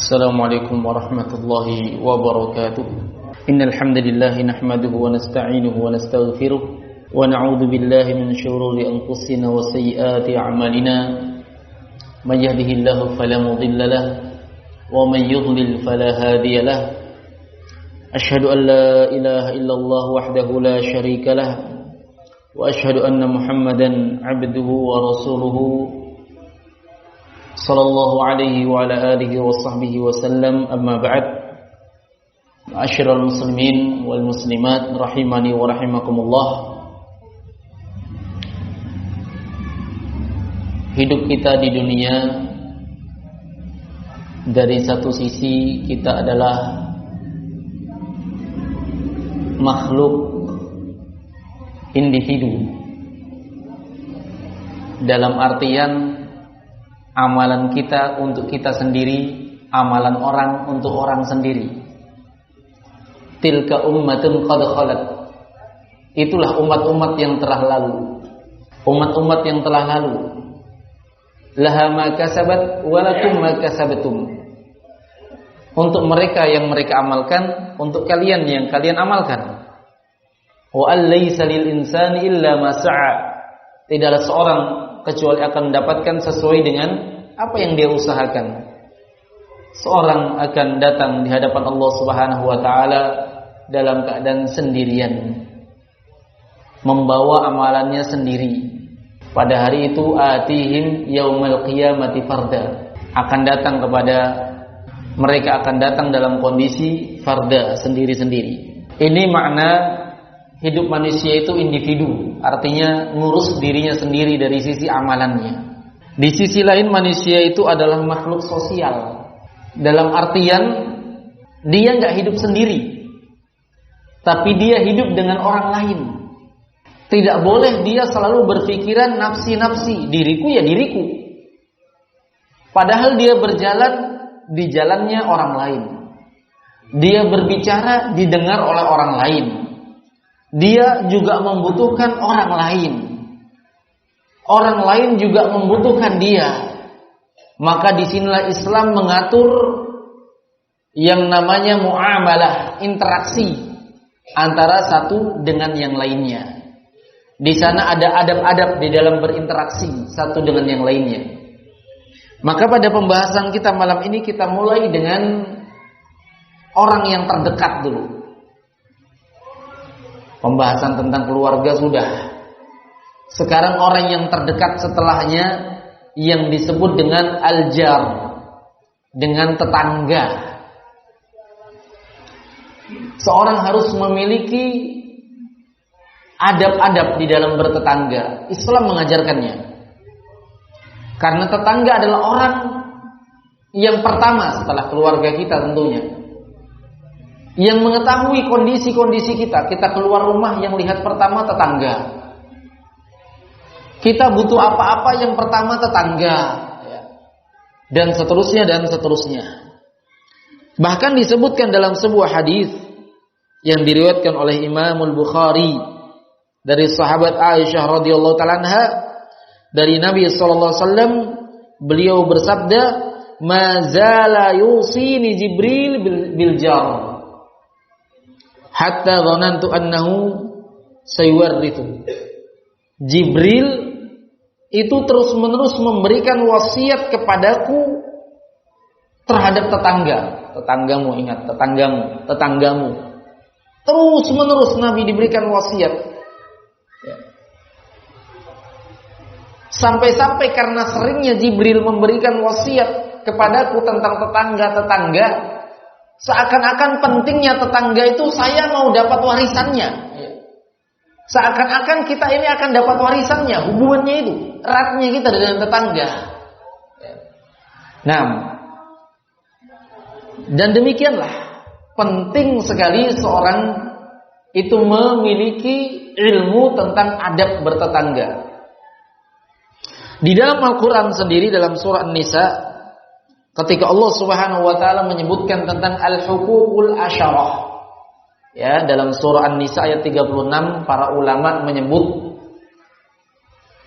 Assalamualaikum warahmatullahi wabarakatuh. Innal hamdalillah nahmaduhu wa nasta'inuhu wa nastaghfiruh wa na'udzu billahi min shururi anfusina wa sayyiati a'malina. May yahdihillahu fala mudilla lahu wa may yudlil fala hadiya lahu. Asyhadu an la ilaha illallah wahdahu la syarika lahu wa asyhadu anna Muhammadan 'abduhu wa rasuluhu sallallahu alaihi wa ala alihi wa sahbihi wa sallam. Amma ba'd. Ma'asyiral muslimin wal muslimat rahimani wa rahimakumullah. Hidup kita di dunia, dari satu sisi kita adalah makhluk individu, dalam artian amalan kita untuk kita sendiri, amalan orang untuk orang sendiri. Tilka ummatun qad khalat. Itulah umat-umat yang telah lalu. Umat-umat yang telah lalu. Laha ma kasabat wa lakum ma kasabtum. Untuk mereka yang mereka amalkan, untuk kalian yang kalian amalkan. Wa allaysa lil insani illa ma sa'a. Tidaklah seorang kecuali akan mendapatkan sesuai dengan apa yang dia usahakan. Seorang akan datang di hadapan Allah Subhanahu wa taala dalam keadaan sendirian, membawa amalannya sendiri. Pada hari itu atihim yaumal qiyamati farda. Akan datang kepada mereka, akan datang dalam kondisi farda, sendiri-sendiri. Ini makna hidup manusia itu individu, artinya ngurus dirinya sendiri dari sisi amalannya. Di sisi lain manusia itu adalah makhluk sosial, dalam artian dia nggak hidup sendiri, tapi dia hidup dengan orang lain. Tidak boleh dia selalu berpikiran nafsi-nafsi, diriku ya diriku. Padahal dia berjalan di jalannya orang lain. Dia berbicara didengar oleh orang lain. Dia juga membutuhkan orang lain. Orang lain juga membutuhkan dia. Maka disinilah Islam mengatur yang namanya muamalah, interaksi antara satu dengan yang lainnya. Di sana ada adab-adab di dalam berinteraksi satu dengan yang lainnya. Maka pada pembahasan kita malam ini kita mulai dengan orang yang terdekat dulu. Pembahasan tentang keluarga sudah. Sekarang orang yang terdekat setelahnya yang disebut dengan al-jar, dengan tetangga. Seorang harus memiliki adab-adab di dalam bertetangga. Islam mengajarkannya. Karena tetangga adalah orang yang pertama setelah keluarga kita tentunya, yang mengetahui kondisi-kondisi kita. Kita keluar rumah yang lihat pertama tetangga. Kita butuh apa-apa yang pertama tetangga, dan seterusnya dan seterusnya. Bahkan disebutkan dalam sebuah hadis yang diriwayatkan oleh Imam Al-Bukhari dari sahabat Aisyah radhiyallahu taala anha, dari Nabi sallallahu alaihi wasallam, beliau bersabda, "Ma zala yusini Jibril bil jar hatta dhanantu annahu sayuwarrithu." Jibril itu terus-menerus memberikan wasiat kepadaku terhadap tetangga. Tetanggamu, ingat, tetanggamu. Terus-menerus Nabi diberikan wasiat. Sampai-sampai karena seringnya Jibril memberikan wasiat kepadaku tentang tetangga-tetangga, seakan-akan pentingnya tetangga itu saya mau dapat warisannya. Seakan-akan kita ini akan dapat warisannya, hubungannya itu, eratnya kita dengan tetangga. Nah, dan demikianlah penting sekali seorang itu memiliki ilmu tentang adab bertetangga. Di dalam Al-Quran sendiri, dalam surah An-Nisa, ketika Allah Subhanahu wa taala menyebutkan tentang al-huququl asyarah, ya, dalam surah An-Nisa ayat 36, para ulama menyebut,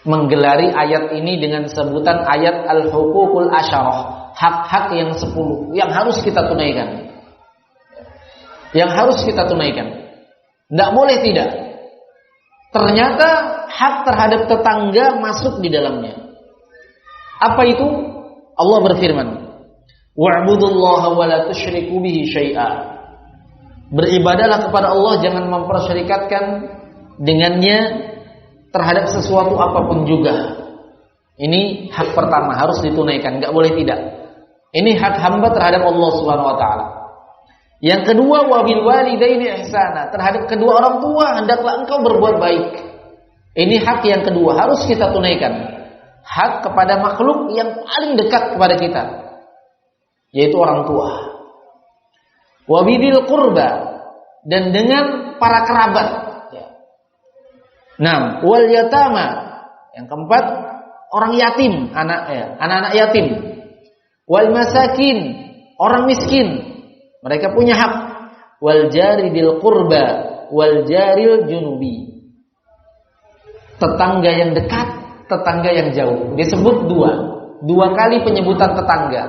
menggelari ayat ini dengan sebutan ayat al-huququl asyarah, hak-hak yang 10 yang harus kita tunaikan. Yang harus kita tunaikan. Tidak boleh tidak. Ternyata hak terhadap tetangga masuk di dalamnya. Apa itu? Allah berfirman, wa'budullaha wa la tusyriku bihi syai'a. Beribadahlah kepada Allah, jangan mempersyarikatkan dengannya terhadap sesuatu apapun juga. Ini hak pertama harus ditunaikan, enggak boleh tidak. Ini hak hamba terhadap Allah Subhanahu wa taala. Yang kedua, wabil walidaini ihsana, terhadap kedua orang tua hendaklah engkau berbuat baik. Ini hak yang kedua harus kita tunaikan. Hak kepada makhluk yang paling dekat kepada kita, yaitu orang tua. Wabidil qurba, dan dengan para kerabat. Nah, wal yatama, yang keempat orang yatim, anak-anak yatim. Wal masakin, orang miskin. Mereka punya hak. Wal jari bil qurba wal jaril junubi. Tetangga yang dekat, tetangga yang jauh. Disebut dua kali penyebutan tetangga.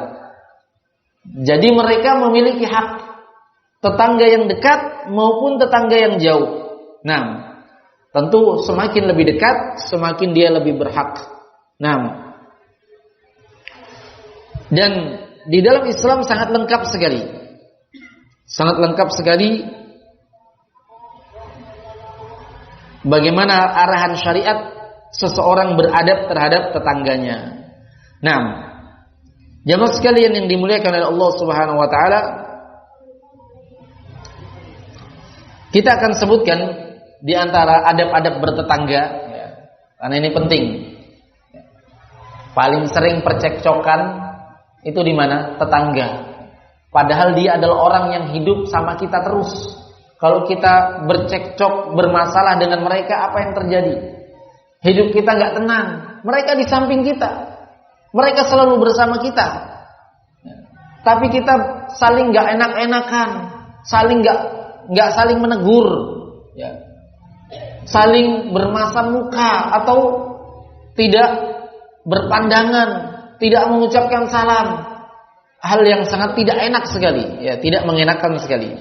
Jadi mereka memiliki hak. Tetangga yang dekat maupun tetangga yang jauh. Nah, tentu semakin lebih dekat, semakin dia lebih berhak. Nah, dan di dalam Islam sangat lengkap sekali. Sangat lengkap sekali bagaimana arahan syariat seseorang beradab terhadap tetangganya. Nah, jamaah sekalian yang dimuliakan oleh Allah Subhanahu wa taala, kita akan sebutkan di antara adab-adab bertetangga, karena ini penting. Paling sering percekcokan itu di mana? Tetangga. Padahal dia adalah orang yang hidup sama kita terus. Kalau kita bercekcok, bermasalah dengan mereka, apa yang terjadi? Hidup kita nggak tenang. Mereka di samping kita. Mereka selalu bersama kita. Tapi kita saling nggak enak-enakan, saling nggak saling menegur, saling bermasam muka atau tidak berpandangan, tidak mengucapkan salam. Hal yang sangat tidak enak sekali, tidak mengenakan sekali.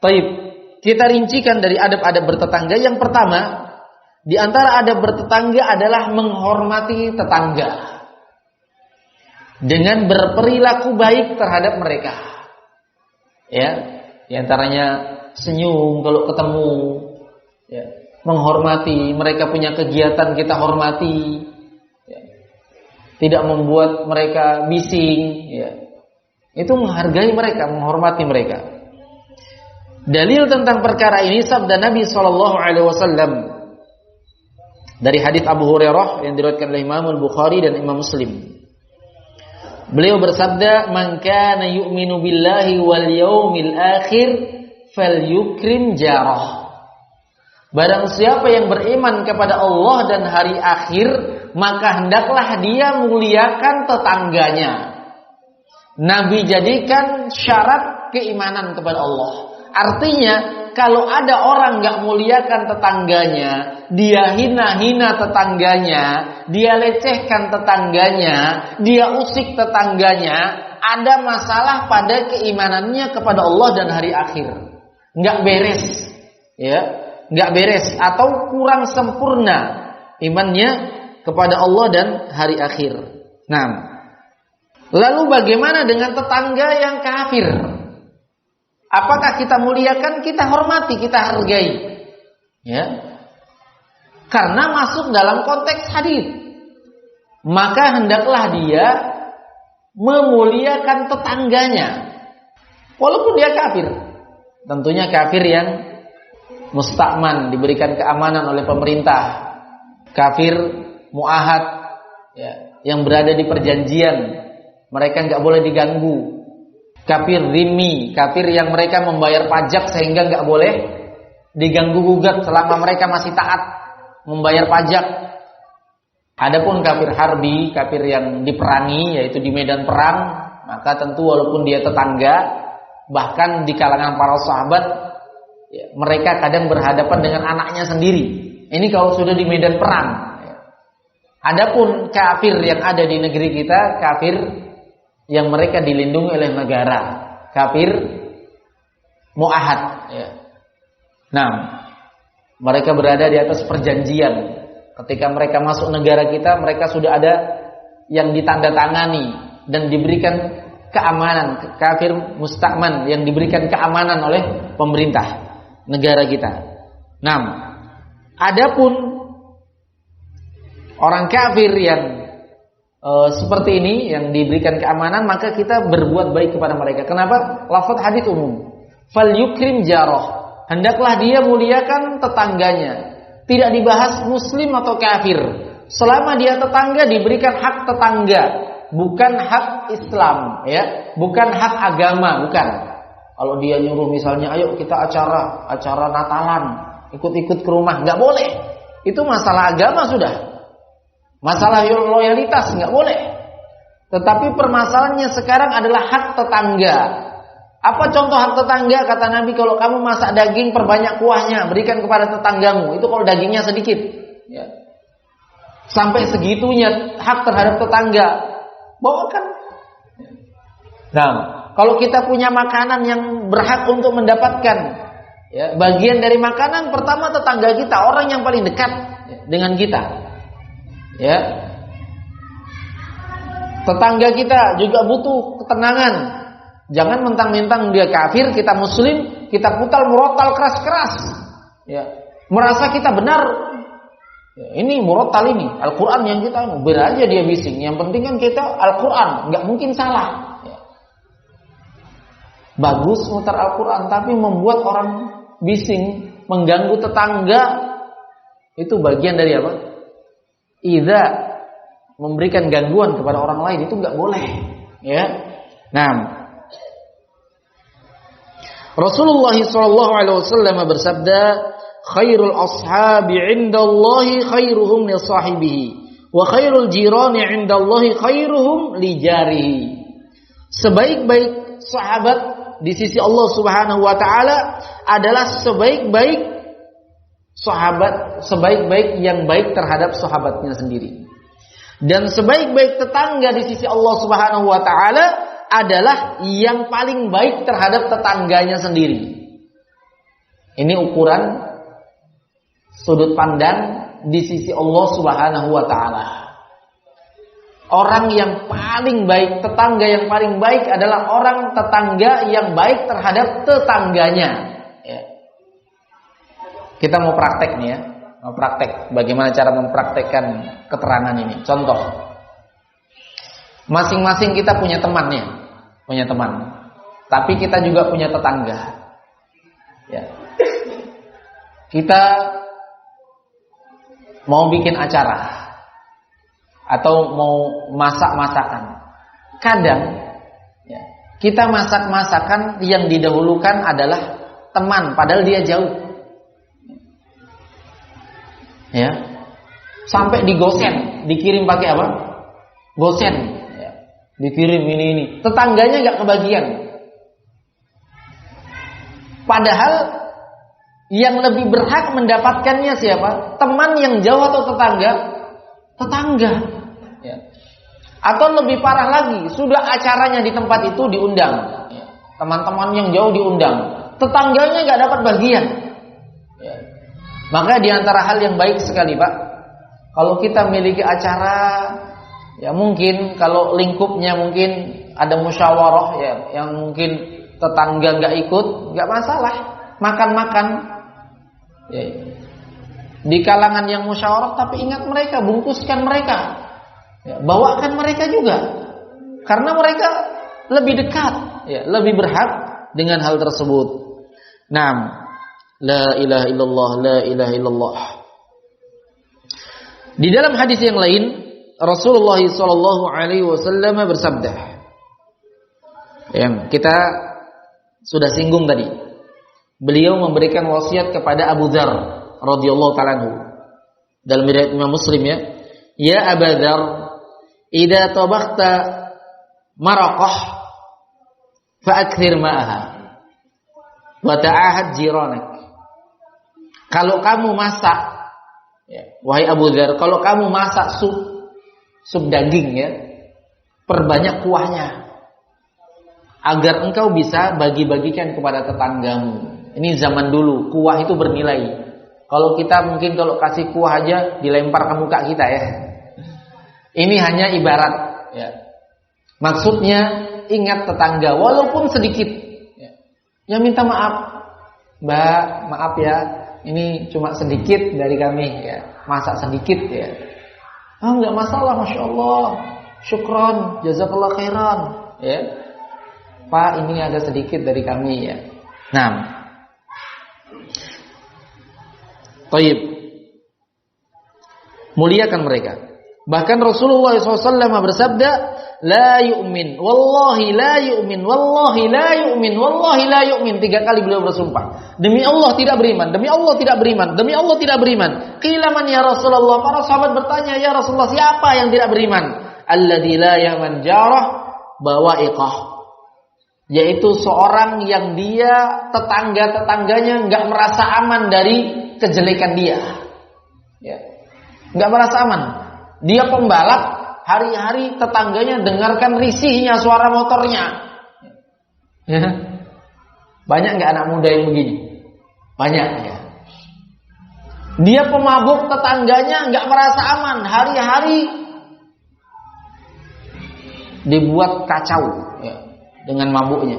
Taib, kita rincikan dari adab-adab bertetangga. Yang pertama, di antara adab bertetangga adalah menghormati tetangga dengan berperilaku baik terhadap mereka. Di antaranya senyum kalau ketemu, menghormati mereka punya kegiatan, kita hormati, tidak membuat mereka bising. Itu menghargai mereka, menghormati mereka. Dalil tentang perkara ini sabda Nabi SAW dari hadits Abu Hurairah yang diriwayatkan oleh Imam Al-Bukhari dan Imam Muslim. Beliau bersabda, "Man kana yu'minu billahi wal yaumil akhir falyukrim jarah." Barang siapa yang beriman kepada Allah dan hari akhir, maka hendaklah dia muliakan tetangganya. Nabi jadikan syarat keimanan kepada Allah. Artinya, kalau ada orang gak muliakan tetangganya, dia hina-hina tetangganya, dia lecehkan tetangganya, dia usik tetangganya, ada masalah pada keimanannya kepada Allah dan hari akhir. Gak beres, gak beres atau kurang sempurna imannya kepada Allah dan hari akhir. Nah, lalu bagaimana dengan tetangga yang kafir? Apakah kita muliakan, kita hormati, kita hargai? Karena masuk dalam konteks hadis. Maka hendaklah dia memuliakan tetangganya, walaupun dia kafir. Tentunya kafir yang mustakman, diberikan keamanan oleh pemerintah. Kafir muahad, yang berada di perjanjian. Mereka nggak boleh diganggu. Kafir dhimmi, kafir yang mereka membayar pajak sehingga nggak boleh diganggu gugat selama mereka masih taat membayar pajak. Adapun kafir harbi, kafir yang diperangi, yaitu di medan perang, maka tentu walaupun dia tetangga, bahkan di kalangan para sahabat, mereka kadang berhadapan dengan anaknya sendiri. Ini kalau sudah di medan perang. Adapun kafir yang ada di negeri kita, kafir yang mereka dilindungi oleh negara kafir mu'ahad, ya. Nah, mereka berada di atas perjanjian. Ketika mereka masuk negara kita, mereka sudah ada yang ditandatangani dan diberikan keamanan, kafir musta'man, yang diberikan keamanan oleh pemerintah negara kita. Nah, adapun orang kafir yang seperti ini yang diberikan keamanan, maka kita berbuat baik kepada mereka. Kenapa? Lafaz hadis umum. Fal yukrim jarah. Hendaklah dia muliakan tetangganya. Tidak dibahas muslim atau kafir. Selama dia tetangga, diberikan hak tetangga, bukan hak Islam, ya, bukan hak agama, bukan. Kalau dia nyuruh misalnya, ayo kita acara Natalan, ikut-ikut ke rumah, nggak boleh. Itu masalah agama sudah. Masalah loyalitas nggak boleh. Tetapi permasalahannya sekarang adalah hak tetangga. Apa contoh hak tetangga? Kata Nabi, kalau kamu masak daging, perbanyak kuahnya, berikan kepada tetanggamu. Itu kalau dagingnya sedikit, ya. Sampai segitunya hak terhadap tetangga, bawakan. Nah, kalau kita punya makanan yang berhak untuk mendapatkan, ya, bagian dari makanan, pertama tetangga kita, orang yang paling dekat, ya, dengan kita, ya. Tetangga kita juga butuh ketenangan. Jangan mentang-mentang dia kafir, kita muslim, kita putal murotal keras-keras, ya, merasa kita benar. Ya, ini murotal ini Al-Quran yang kita beraja dia bising. Yang penting kan kita Al-Quran, nggak mungkin salah. Ya. Bagus mutar Al-Quran, tapi membuat orang bising, mengganggu tetangga, itu bagian dari apa? Idza memberikan gangguan kepada orang lain, itu nggak boleh. Ya, nah. Rasulullah SAW bersabda, khairul ashabi indallahi khairuhum li sahibihi wa khairul jirani indallahi khairuhum li jarihi. Sebaik-baik sahabat di sisi Allah Subhanahu wa taala adalah sebaik-baik sahabat, sebaik-baik yang baik terhadap sahabatnya sendiri. Dan sebaik-baik tetangga di sisi Allah Subhanahu wa taala adalah yang paling baik terhadap tetangganya sendiri. Ini ukuran sudut pandang di sisi Allah Subhanahu wa taala. Orang yang paling baik, tetangga yang paling baik adalah orang tetangga yang baik terhadap tetangganya, ya. Kita mau praktek nih, ya. Mau praktek bagaimana cara mempraktekkan keterangan ini. Contoh, masing-masing kita punya temannya, punya teman, tapi kita juga punya tetangga, ya. Kita mau bikin acara atau mau masak-masakan. Kadang, ya, kita masak-masakan yang didahulukan adalah teman, padahal dia jauh, ya. Sampai digosen, dikirim pakai apa? Gosen. Dikirim ini. Tetangganya gak kebagian. Padahal yang lebih berhak mendapatkannya siapa? Teman yang jauh atau tetangga? Tetangga, ya. Atau lebih parah lagi, sudah acaranya di tempat itu diundang, ya. Teman-teman yang jauh diundang, tetangganya gak dapat bagian, ya. Maka diantara hal yang baik sekali, Pak, kalau kita miliki acara, ya mungkin kalau lingkupnya mungkin ada musyawarah, ya, yang mungkin tetangga nggak ikut, nggak masalah, makan-makan, ya, di kalangan yang musyawarah, tapi ingat mereka, bungkuskan mereka, ya, bawakan mereka juga, karena mereka lebih dekat, ya, lebih berhak dengan hal tersebut. Naam, la ilaha illallah, la ilaha illallah. Di dalam hadis yang lain, Rasulullah SAW bersabda, yang kita sudah singgung tadi, beliau memberikan wasiat kepada Abu Dzar radhiyallahu ta'ala anhu dalam riwayat Imam Muslim, ya Abu Dzar, idza tabakhta maraqah fa'akthir ma'aha wa ta'ahad jiranak. Kalau kamu masak, ya, wahai Abu Dzar, kalau kamu masak sup daging, ya, perbanyak kuahnya, agar engkau bisa bagi-bagikan kepada tetanggamu. Ini zaman dulu, kuah itu bernilai. Kalau kita mungkin kalau kasih kuah aja dilempar ke muka kita ya. Ini hanya ibarat ya. Maksudnya ingat tetangga walaupun sedikit ya. Ya minta maaf, Mbak, maaf ya, ini cuma sedikit dari kami ya. Masa sedikit ya. Enggak masalah, Masya Allah, syukron, jazakallah khairan ya. Pak, ini ada sedikit dari kami ya. Nah, Taib, muliakan mereka. Bahkan Rasulullah SAW bersabda, la yu'min, wallahi la yu'min, wallahi la yu'min, wallahi la yu'min. 3 kali beliau bersumpah, demi Allah tidak beriman, demi Allah tidak beriman, demi Allah tidak beriman. Qila man ya Rasulullah, para sahabat bertanya, ya Rasulullah, siapa yang tidak beriman? Alladzi la yaman jarah bawa'iqah, yaitu seorang yang dia tetangga-tetangganya enggak merasa aman dari kejelekan dia. Ya. Enggak merasa aman. Dia pembalap, hari-hari tetangganya dengarkan risihnya suara motornya. Ya. Banyak enggak anak muda yang begini? Banyak ya. Dia pemabuk, tetangganya enggak merasa aman, hari-hari dibuat kacau ya, dengan mabuknya.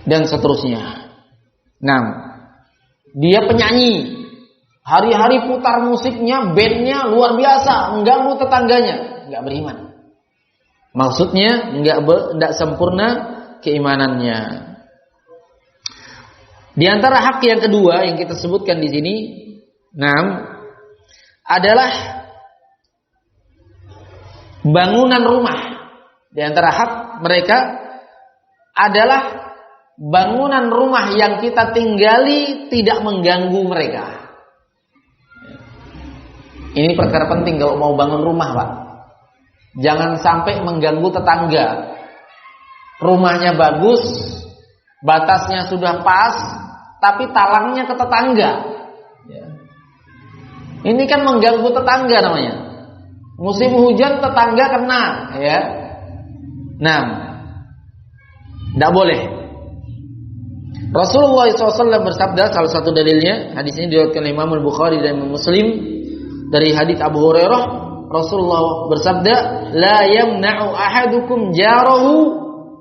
Dan seterusnya. Nah, dia penyanyi, hari-hari putar musiknya, bandnya luar biasa, mengganggu tetangganya, enggak beriman. Maksudnya enggak sempurna keimanannya. Di antara hak yang kedua yang kita sebutkan di sini, adalah bangunan rumah. Di antara hak mereka adalah bangunan rumah yang kita tinggali tidak mengganggu mereka. Ini perkara penting kalau mau bangun rumah, Pak. Jangan sampai mengganggu tetangga. Rumahnya bagus, batasnya sudah pas, tapi talangnya ke tetangga. Ini kan mengganggu tetangga namanya. Musim hujan tetangga kena, ya. Nah, tidak boleh. Rasulullah SAW bersabda, salah satu dalilnya, hadis ini diriwayatkan Imam Al-Bukhari dan Imam Muslim dari hadis Abu Hurairah. Rasulullah bersabda, la yamna'u ahadukum jarahu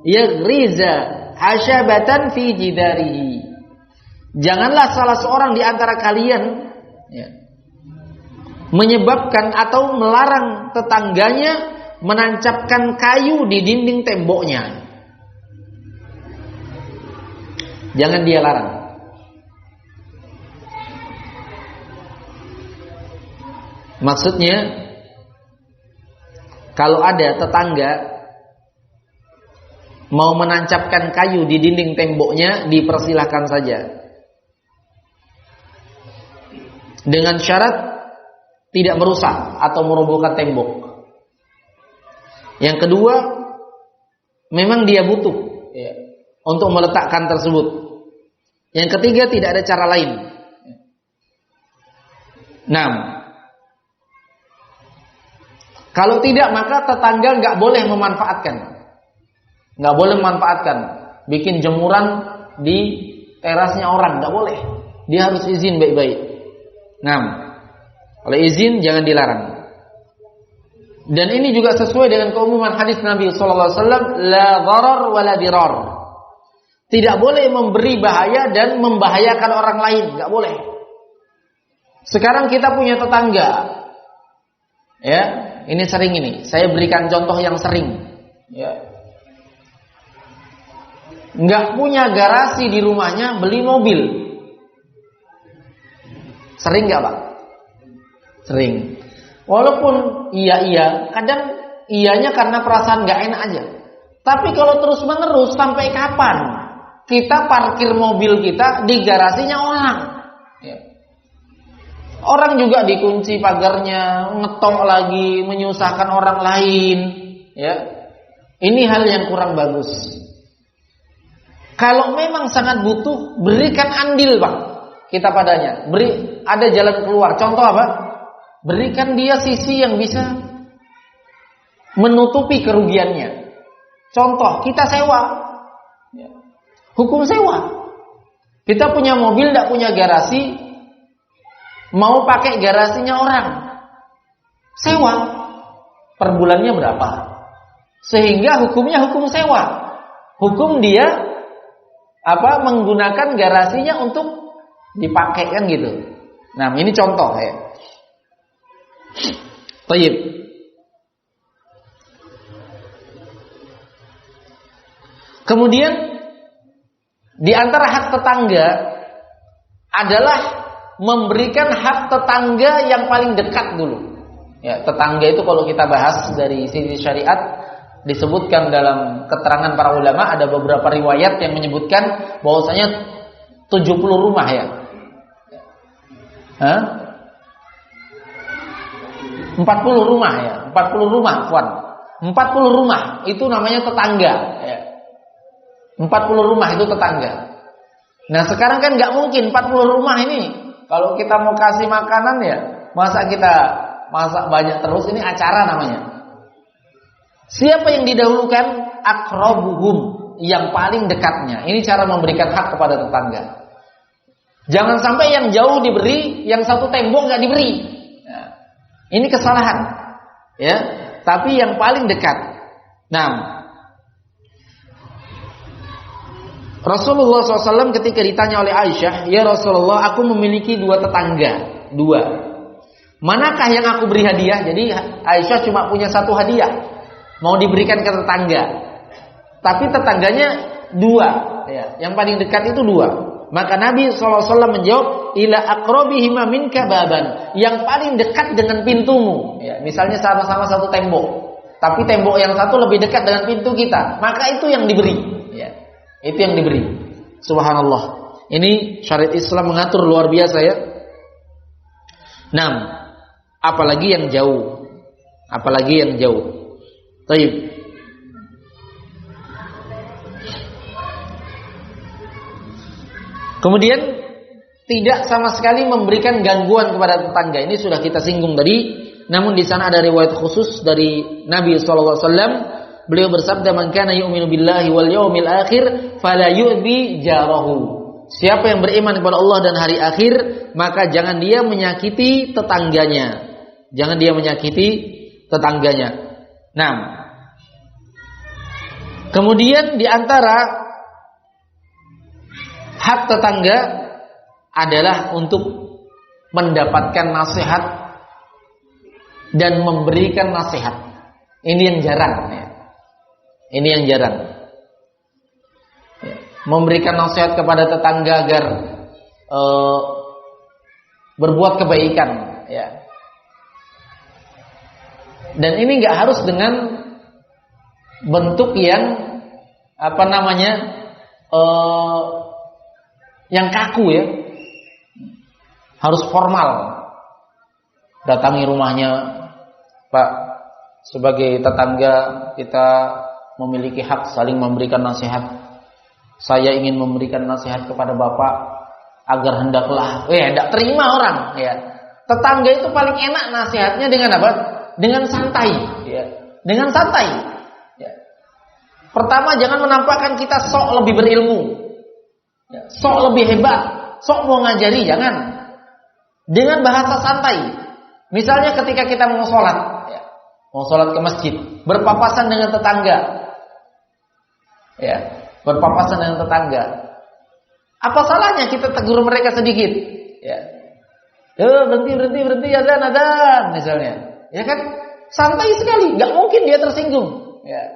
yaghriza hashabatan fi jidarihi. Janganlah salah seorang di antara kalian menyebabkan atau melarang tetangganya menancapkan kayu di dinding temboknya. Jangan dia larang. Maksudnya, kalau ada tetangga mau menancapkan kayu di dinding temboknya, dipersilahkan saja. Dengan syarat tidak merusak atau merobohkan tembok. Yang kedua, memang dia butuh untuk meletakkan tersebut. Yang ketiga, tidak ada cara lain. 6. Kalau tidak, maka tetangga nggak boleh memanfaatkan. Nggak boleh memanfaatkan. Bikin jemuran di terasnya orang, nggak boleh. Dia harus izin baik-baik. 6. Kalau izin jangan dilarang. Dan ini juga sesuai dengan keumuman hadis Nabi sallallahu alaihi wasallam, la dharar wa la dirar. Tidak boleh memberi bahaya dan membahayakan orang lain, enggak boleh. Sekarang kita punya tetangga. Ya, ini sering ini. Saya berikan contoh yang sering. Ya. Enggak punya garasi di rumahnya, beli mobil. Sering enggak, Pak? Sering. Walaupun iya, kadang iyanya karena perasaan gak enak aja. Tapi kalau terus menerus, sampai kapan kita parkir mobil kita di garasinya orang? Ya. Orang juga dikunci pagarnya, ngetok lagi, menyusahkan orang lain. Ya. Ini hal yang kurang bagus. Kalau memang sangat butuh, berikan andil, Pak, kita padanya. Ada jalan keluar. Contoh apa? Berikan dia sisi yang bisa menutupi kerugiannya. Contoh, kita sewa. Hukum sewa. Kita punya mobil, tidak punya garasi, mau pakai garasinya orang, sewa. Per bulannya berapa? Sehingga hukumnya hukum sewa. Hukum dia menggunakan garasinya untuk dipakai kan gitu. Nah, ini contoh ya. Baik. Kemudian di antara hak tetangga adalah memberikan hak tetangga yang paling dekat dulu. Ya, tetangga itu kalau kita bahas dari sisi syariat disebutkan dalam keterangan para ulama, ada beberapa riwayat yang menyebutkan bahwasanya 70 rumah ya. 40 rumah ya, 40 rumah, Puan. 40 rumah itu namanya tetangga ya. 40 rumah itu tetangga. Nah, sekarang kan nggak mungkin 40 rumah ini kalau kita mau kasih makanan ya, masa kita masak banyak terus, ini acara namanya. Siapa yang didahulukan? Aqrabuhum, yang paling dekatnya. Ini cara memberikan hak kepada tetangga. Jangan sampai yang jauh diberi, yang satu tembok nggak diberi. Nah, ini kesalahan, ya. Tapi yang paling dekat. Nah, Rasulullah SAW ketika ditanya oleh Aisyah, ya Rasulullah, aku memiliki 2 tetangga, 2. Manakah yang aku beri hadiah? Jadi Aisyah cuma punya 1 hadiah, mau diberikan ke tetangga. Tapi tetangganya 2, ya. Yang paling dekat itu 2. Maka Nabi SAW menjawab, ila aqrabihima minka baban, yang paling dekat dengan pintumu. Ya, misalnya sama-sama 1 tembok, tapi tembok yang satu lebih dekat dengan pintu kita, maka itu yang diberi. Ya, itu yang diberi. Subhanallah. Ini syariat Islam mengatur luar biasa ya. 6. Apalagi yang jauh. Apalagi yang jauh. Baik. Kemudian tidak sama sekali memberikan gangguan kepada tetangga. Ini sudah kita singgung tadi. Namun di sana ada riwayat khusus dari Nabi SAW. Beliau bersabda, "Man kana yu'minu billahi wal yawmil akhir fala yu'dhi jarahu." Siapa yang beriman kepada Allah dan hari akhir, maka jangan dia menyakiti tetangganya. Jangan dia menyakiti tetangganya. Nah, kemudian di antara hak tetangga adalah untuk mendapatkan nasihat dan memberikan nasihat. Ini yang jarang ya. Ini yang jarang. Memberikan nasihat kepada tetangga agar berbuat kebaikan ya. Dan ini nggak harus dengan bentuk yang yang kaku ya. Harus formal. Datangi rumahnya, Pak, sebagai tetangga kita memiliki hak saling memberikan nasihat. Saya ingin memberikan nasihat kepada Bapak agar hendaklah, tidak terima orang ya. Tetangga itu paling enak nasihatnya dengan apa? Dengan santai ya. Dengan santai ya. Pertama, jangan menampakkan kita sok lebih berilmu ya. Sok lebih hebat, sok mau ngajari, jangan. Dengan bahasa santai. Misalnya ketika kita mau sholat ya. Mau sholat ke masjid, berpapasan dengan tetangga ya. Berpapasan dengan tetangga. Apa salahnya kita tegur mereka sedikit? Ya. Berhenti azan misalnya. Ya kan? Santai sekali, enggak mungkin dia tersinggung. Ya.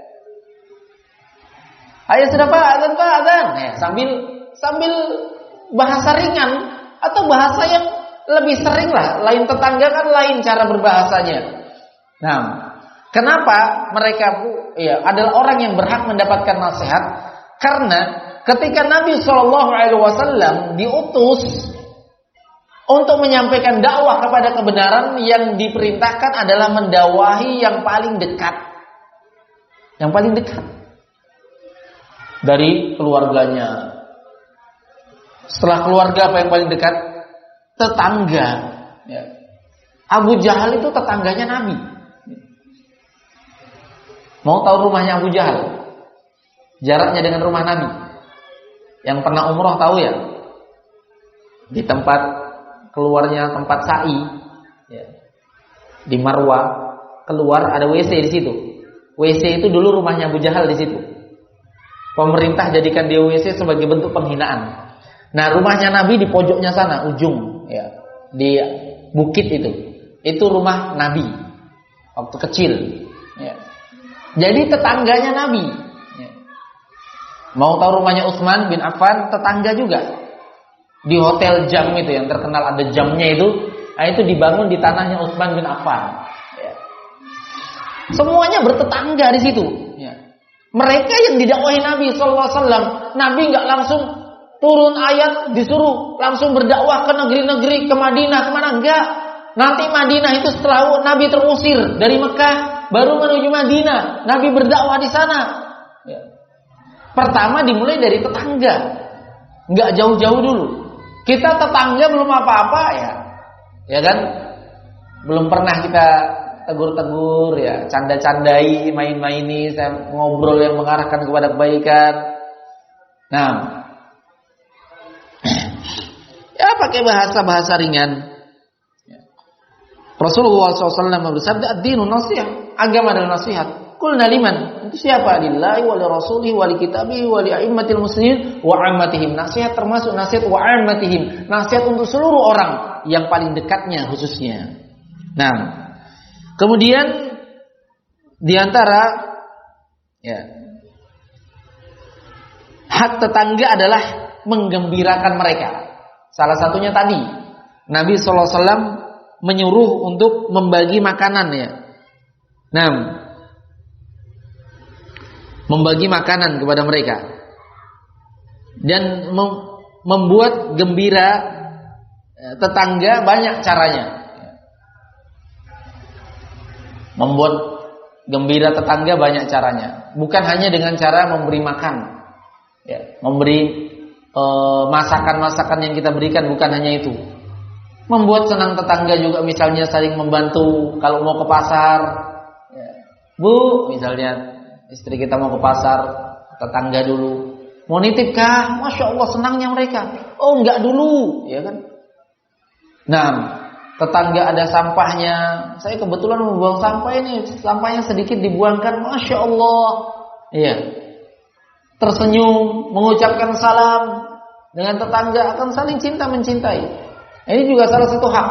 Ayo sudah Pak, azan. Ya, sambil bahasa ringan atau bahasa yang lebih sering lah. Lain tetangga kan lain cara berbahasanya. Nah, kenapa mereka adalah orang yang berhak mendapatkan nasihat? Karena ketika Nabi SAW diutus untuk menyampaikan dakwah kepada kebenaran, yang diperintahkan adalah mendakwahi yang paling dekat. Yang paling dekat dari keluarganya. Setelah keluarga, apa yang paling dekat? Tetangga ya. Abu Jahal itu tetangganya Nabi. Mau tahu rumahnya Abu Jahal? jaraknya dengan rumah Nabi. Yang pernah umroh tahu ya, di tempat keluarnya tempat sa'i, ya, di Marwah keluar ada WC di situ. WC itu dulu rumahnya Abu Jahal di situ. Pemerintah jadikan dia WC sebagai bentuk penghinaan. Nah, rumahnya Nabi di pojoknya sana, ujung, ya, di bukit itu. Itu rumah Nabi waktu kecil. Ya. Jadi tetangganya Nabi. Ya. Mau tahu rumahnya Utsman bin Affan, tetangga juga. Di Hotel Jam itu yang terkenal ada jamnya itu, nah itu dibangun di tanahnya Utsman bin Affan. Ya. Semuanya bertetangga di situ. Ya. Mereka yang didakwahi Nabi SAW, Nabi nggak langsung turun ayat disuruh langsung berdakwah ke negeri-negeri, ke Madinah, kemana enggak. Nanti Madinah itu setelah Nabi terusir dari Mekah, baru menuju Madinah. Nabi berdakwah di sana. Ya. Pertama dimulai dari tetangga, nggak jauh-jauh dulu. Kita tetangga belum apa-apa ya kan? Belum pernah kita tegur-tegur ya, canda-candai, main-maini, saya ngobrol yang mengarahkan kepada kebaikan. Nah, ya pakai bahasa-bahasa ringan. Rasulullah SAW bersabda, ad-dinu nasihah, agama adalah nasihat. Qulna liman? Itu siapa? Lillahi wa li rasulihi wa li kitabihi wa li a'immatil muslimin wa 'ammatihim. Nasihat termasuk nasihat wa 'ammatihim, nasihat untuk seluruh orang, yang paling dekatnya khususnya. Nah, kemudian di antara ya, hak tetangga adalah menggembirakan mereka. Salah satunya tadi Nabi SAW menyuruh untuk membagi makanan ya. Nah, membagi makanan kepada mereka dan membuat gembira tetangga banyak caranya. Membuat gembira tetangga banyak caranya. Bukan hanya dengan cara memberi makan, ya, memberi masakan-masakan yang kita berikan, bukan hanya itu. Membuat senang tetangga juga, misalnya saling membantu kalau mau ke pasar. Ya. Bu, misalnya istri kita mau ke pasar, tetangga dulu. Mau nitip kah? Masya Allah senangnya mereka. Oh enggak dulu, ya kan? Nah, tetangga ada sampahnya. Saya kebetulan membuang sampah ini, sampahnya sedikit dibuangkan. Masya Allah, iya. Tersenyum, mengucapkan salam dengan tetangga, akan saling cinta mencintai. Ini juga salah satu hak.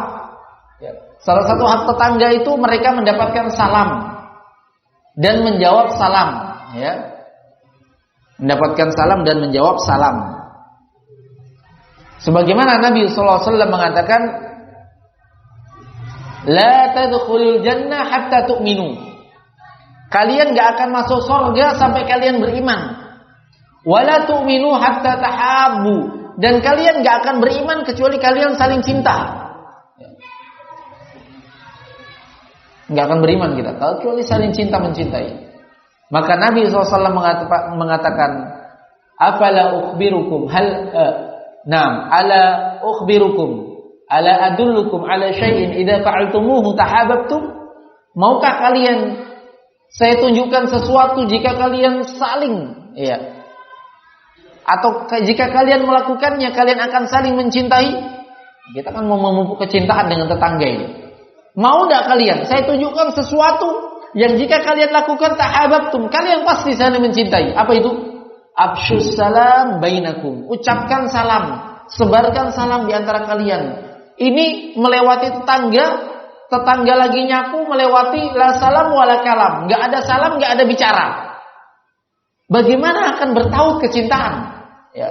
Ya. Salah satu hak tetangga itu mereka mendapatkan salam dan menjawab salam. Ya. Mendapatkan salam dan menjawab salam. Sebagaimana Nabi SAW mengatakan, La tadkhulul jannah hatta tu'minu. Kalian gak akan masuk surga sampai kalian beriman. Wala tu'minu hatta tahabbu. Dan kalian gak akan beriman kecuali kalian saling cinta. Gak akan beriman kita kecuali saling cinta mencintai. Maka Nabi SAW mengatakan, Afala ukhbirukum ala ukhbirukum ala adullukum ala syai'in idza fa'altumuhu tahabbtum. Maukah kalian saya tunjukkan sesuatu jika kalian saling atau jika kalian melakukannya kalian akan saling mencintai? Kita kan mau memupuk kecintaan dengan tetangga ini. Mau enggak kalian saya tunjukkan sesuatu yang jika kalian lakukan tahabbtum, kalian pasti saling mencintai? Apa itu? Afshus salam bainakum. Ucapkan salam, sebarkan salam di antara kalian. Ini melewati tetangga lagi nyapu, melewati la salam wala kalam. Enggak ada salam, enggak ada bicara. Bagaimana akan bertaut kecintaan? Ya.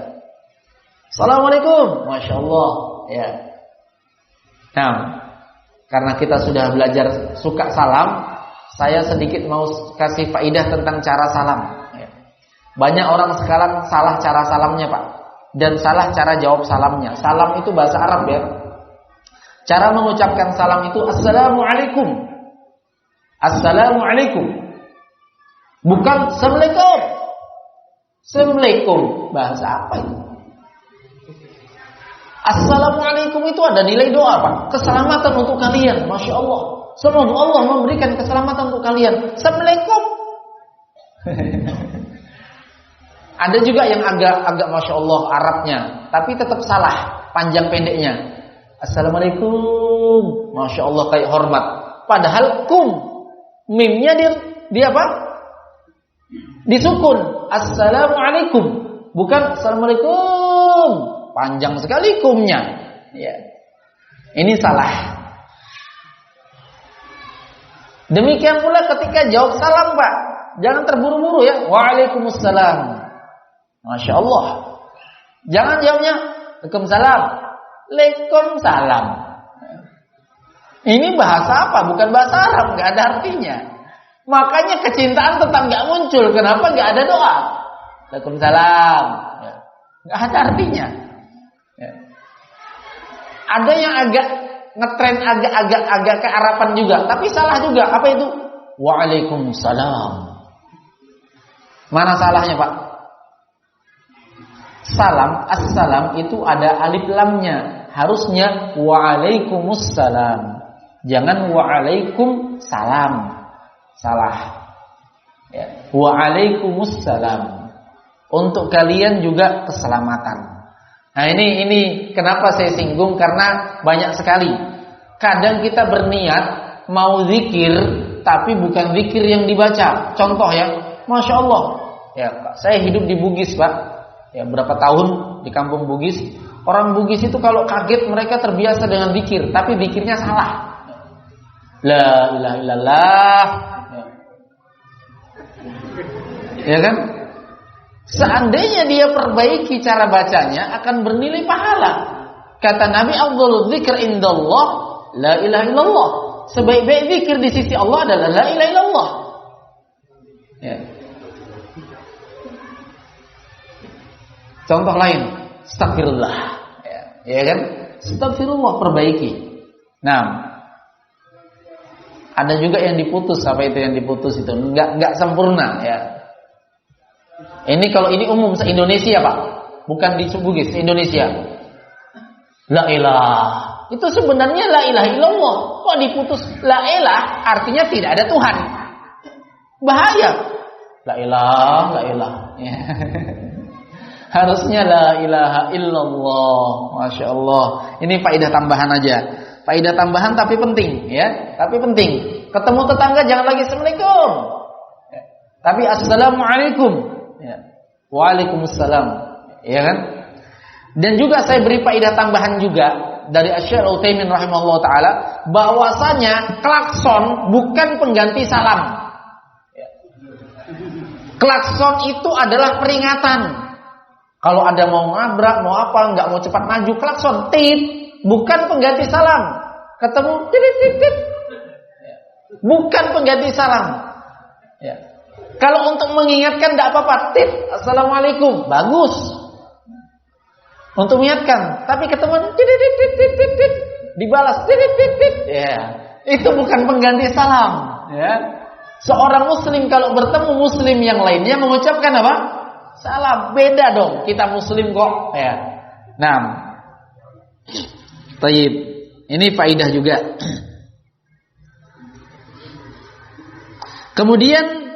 Assalamualaikum, masya Allah. Ya. Nah, karena kita sudah belajar suka salam, saya sedikit mau kasih faidah tentang cara salam. Ya. Banyak orang sekarang salah cara salamnya, Pak, dan salah cara jawab salamnya. Salam itu bahasa Arab ya. Cara mengucapkan salam itu assalamualaikum. Assalamualaikum. Bukan assalamualaikum. Assalamualaikum, bahasa apa itu? Assalamualaikum itu ada nilai doa, Pak. Keselamatan untuk kalian, masya Allah. Semoga Allah memberikan keselamatan untuk kalian. Assalamualaikum. Ada juga yang agak Masya Allah Arabnya, tapi tetap salah panjang pendeknya. Assalamualaikum, Masya Allah kayak hormat. Padahal kum, mimnya dia apa? Disukun. Assalamualaikum, bukan Assalamualaikum. Panjang sekali kumnya. Ya. Ini salah. Demikian pula ketika jawab salam, Pak. Jangan terburu-buru ya. Waalaikumsalam. Masya Allah. Jangan jawabnya Waalaikumsalam. Waalaikumsalam. Ini bahasa apa? Bukan bahasa Arab. Gak ada artinya. Makanya kecintaan tetap gak muncul. Kenapa gak ada doa? Waalaikumsalam. Gak ada artinya. Ada yang agak ngetren agak ke Arapan juga, tapi salah juga. Apa itu? Waalaikumsalam. Mana salahnya, Pak? Salam, assalam itu ada alif lamnya. Harusnya waalaikumsalam. Jangan waalaikumsalam. Salah. Ya. Waalaikumsalam. Untuk kalian juga keselamatan. Nah ini kenapa saya singgung, karena banyak sekali kadang kita berniat mau zikir tapi bukan zikir yang dibaca. Contoh ya, Masya Allah ya, Pak, saya hidup di Bugis, Pak, ya berapa tahun di kampung Bugis. Orang Bugis itu kalau kaget mereka terbiasa dengan zikir, tapi zikirnya salah. La ilaha illallah ya kan? Seandainya dia perbaiki cara bacanya, akan bernilai pahala. Kata Nabi, afdhalul dzikr indallah la ilaha illallah. Sebaik-baik zikir di sisi Allah adalah la ilaha illallah. Ya. Contoh lain, astagfirullah. Ya kan? Astagfirullah, perbaiki. Nah, ada juga yang diputus. Apa itu yang diputus itu? Enggak sempurna ya. Ini kalau ini umum se-Indonesia, Pak. Bukan di Bugis, Indonesia. La ilah. Itu sebenarnya la ilaha illallah. Kok diputus la ilah? Artinya tidak ada Tuhan. Bahaya. La ilah. Ya. Harusnya la ilaha illallah. Masya Allah. Ini faedah tambahan aja. Faedah tambahan tapi penting, ya. Tapi penting. Ketemu tetangga jangan lagi assalamualaikum. Ya. Tapi assalamualaikum. Ya. Waalaikumsalam. Ya kan? Dan juga saya beri faedah tambahan juga dari Asy-Syaikh Utsaimin rahimahullah taala, bahwasanya klakson bukan pengganti salam. Ya. Klakson itu adalah peringatan. Kalau ada mau ngabrak, mau apa, nggak mau cepat maju, klakson tit, bukan pengganti salam. Ketemu tit. Bukan pengganti salam. Ya. Kalau untuk mengingatkan tidak apa-apa, tit, assalamualaikum, bagus. Untuk mengingatkan, tapi ketemu tit, dibalas tit. Ya, itu bukan pengganti salam. Ya. Seorang muslim kalau bertemu muslim yang lainnya mengucapkan apa? Salam. Beda dong, kita muslim kok. Ya. Nah, tayyib. Ini faedah juga. Kemudian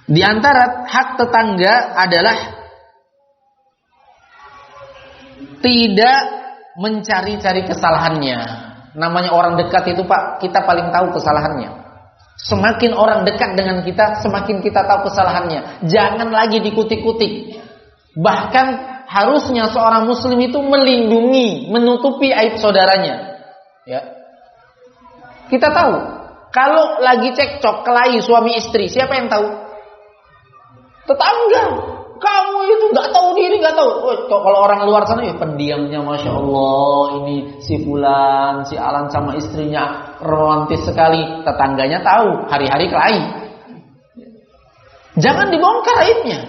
di antara hak tetangga adalah tidak mencari-cari kesalahannya. Namanya orang dekat itu, Pak, kita paling tahu kesalahannya. Semakin orang dekat dengan kita, semakin kita tahu kesalahannya. Jangan lagi dikutik-kutik. Bahkan harusnya seorang muslim itu melindungi, menutupi aib saudaranya. Ya. Kita tahu, kalau lagi cekcok, kelahi suami istri, siapa yang tahu? Tetangga. Kamu itu nggak tahu diri, nggak tahu. Kalau orang luar sana, pendiamnya, Masya Allah, ini si Fulan, si Alan sama istrinya romantis sekali. Tetangganya tahu, hari-hari kelahi. Jangan dibongkar aibnya.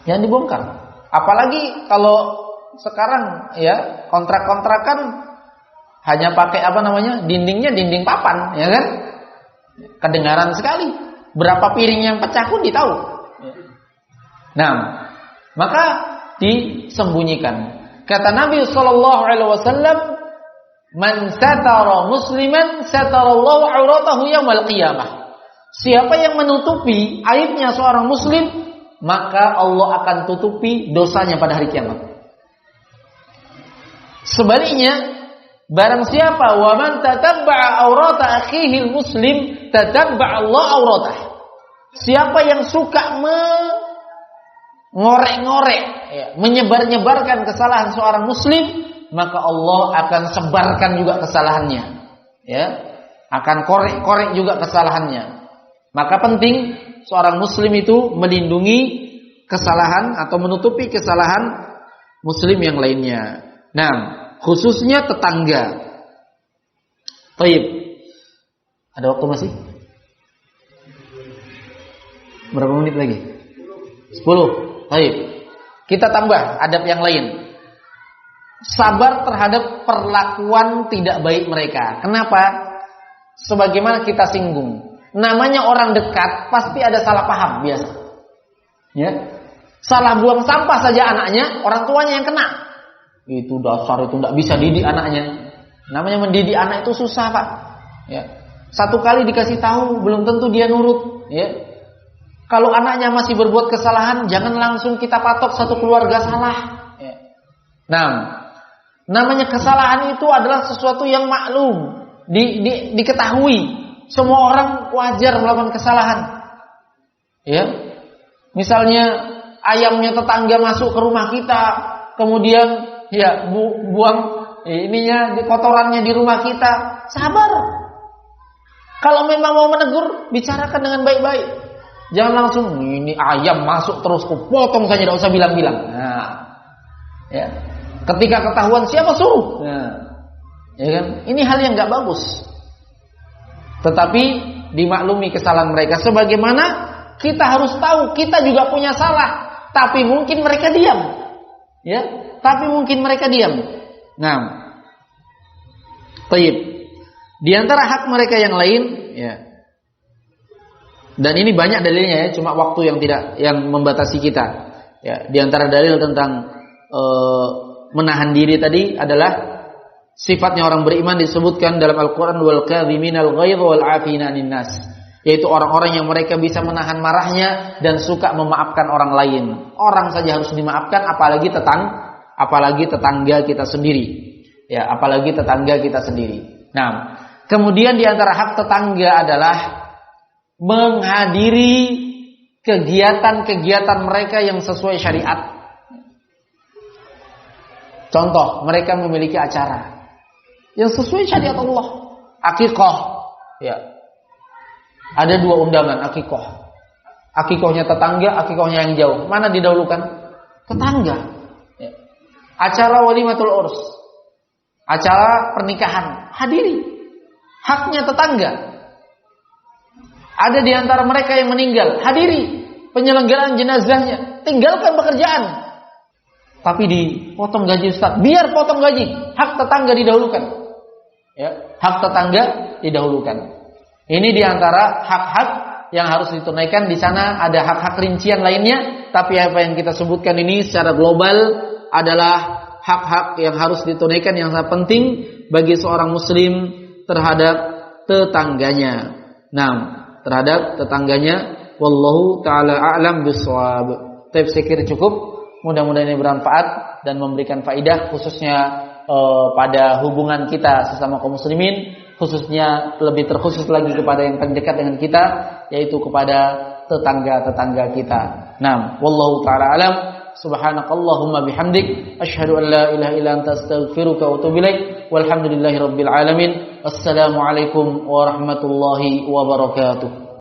Jangan dibongkar. Apalagi kalau sekarang ya kontrak-kontrakan hanya pakai dindingnya dinding papan, ya kan? Kedengaran sekali. Berapa piring yang pecah pun ditahu. Nah, maka disembunyikan. Kata Nabi SAW, "Man satara musliman satarallahu auratahu yaumal qiyamah." Siapa yang menutupi aibnya seorang muslim, maka Allah akan tutupi dosanya pada hari kiamat. Sebaliknya, barang siapa wa man tatabba'a aurata akhihi muslim tatabba'a Allah auratah. Siapa yang suka mengorek-ngorek, menyebar-nyebarkan kesalahan seorang muslim, maka Allah akan sebarkan juga kesalahannya. Ya, akan korek-korek juga kesalahannya. Maka penting seorang muslim itu melindungi kesalahan atau menutupi kesalahan muslim yang lainnya. Nah, khususnya tetangga. Baik. Ada waktu masih? Berapa menit lagi? 10. Baik. Kita tambah adab yang lain. Sabar terhadap perlakuan tidak baik mereka. Kenapa? Sebagaimana kita singgung. Namanya orang dekat pasti ada salah paham biasa. Ya. Salah buang sampah saja anaknya, orang tuanya yang kena. Itu dasar itu tidak bisa didik anaknya. Namanya mendidik anak itu susah, Pak. Ya. Satu kali dikasih tahu belum tentu dia nurut, ya. Kalau anaknya masih berbuat kesalahan, jangan langsung kita patok satu keluarga salah, ya. Nah, namanya kesalahan itu adalah sesuatu yang maklum, diketahui. Semua orang wajar melakukan kesalahan. Ya. Misalnya ayamnya tetangga masuk ke rumah kita, kemudian ya buang kotorannya di rumah kita. Sabar. Kalau memang mau menegur, bicarakan dengan baik-baik. Jangan langsung ini ayam masuk terus potong saja, tidak usah bilang-bilang. Nah, ya. Ketika ketahuan siapa suruh. Nah, ya kan? Ini hal yang enggak bagus. Tetapi dimaklumi kesalahan mereka. Sebagaimana kita harus tahu kita juga punya salah, tapi mungkin mereka diam. Ya, tapi mungkin mereka diam. Nah, baik. Di antara hak mereka yang lain, ya. Dan ini banyak dalilnya ya, cuma waktu yang membatasi kita. Ya, di antara dalil tentang menahan diri tadi adalah sifatnya orang beriman disebutkan dalam Al-Quran wal kadhiminal ghaidh wal 'afina 'anil nas, yaitu orang-orang yang mereka bisa menahan marahnya dan suka memaafkan orang lain. Orang saja harus dimaafkan, apalagi tetangga kita sendiri. Ya, apalagi tetangga kita sendiri. Nah, kemudian di antara hak tetangga adalah menghadiri kegiatan-kegiatan mereka yang sesuai syariat. Contoh, mereka memiliki acara yang sesuai syariat Allah. Akikah, ya. Ada 2 undangan akikah. Akikahnya tetangga, akikahnya yang jauh. Mana didahulukan? Tetangga. Ya. Acara walimatul urs, acara pernikahan, hadiri. Haknya tetangga. Ada di antara mereka yang meninggal, hadiri penyelenggaraan jenazahnya. Tinggalkan pekerjaan. Tapi dipotong gaji Ustaz. Biar potong gaji. Hak tetangga didahulukan. Ya, hak tetangga didahulukan. Ini diantara hak-hak yang harus ditunaikan. Di sana ada hak-hak rincian lainnya, tapi apa yang kita sebutkan ini secara global adalah hak-hak yang harus ditunaikan yang sangat penting bagi seorang muslim terhadap tetangganya. Nah, terhadap tetangganya. Wallahu ta'ala a'lam bishawab. Saya kira cukup. Mudah-mudahan ini bermanfaat dan memberikan faidah khususnya pada hubungan kita sesama kaum muslimin, khususnya lebih terkhusus lagi kepada yang paling dekat dengan kita, yaitu kepada tetangga-tetangga kita. Nah, wallahu ta'ala alam. Subhanakallahumma bihamdik asyhadu an la ilaha illa anta astaghfiruka wa atubu ilaik. Walhamdulillahirabbil alamin. Wassalamualaikum warahmatullahi wabarakatuh.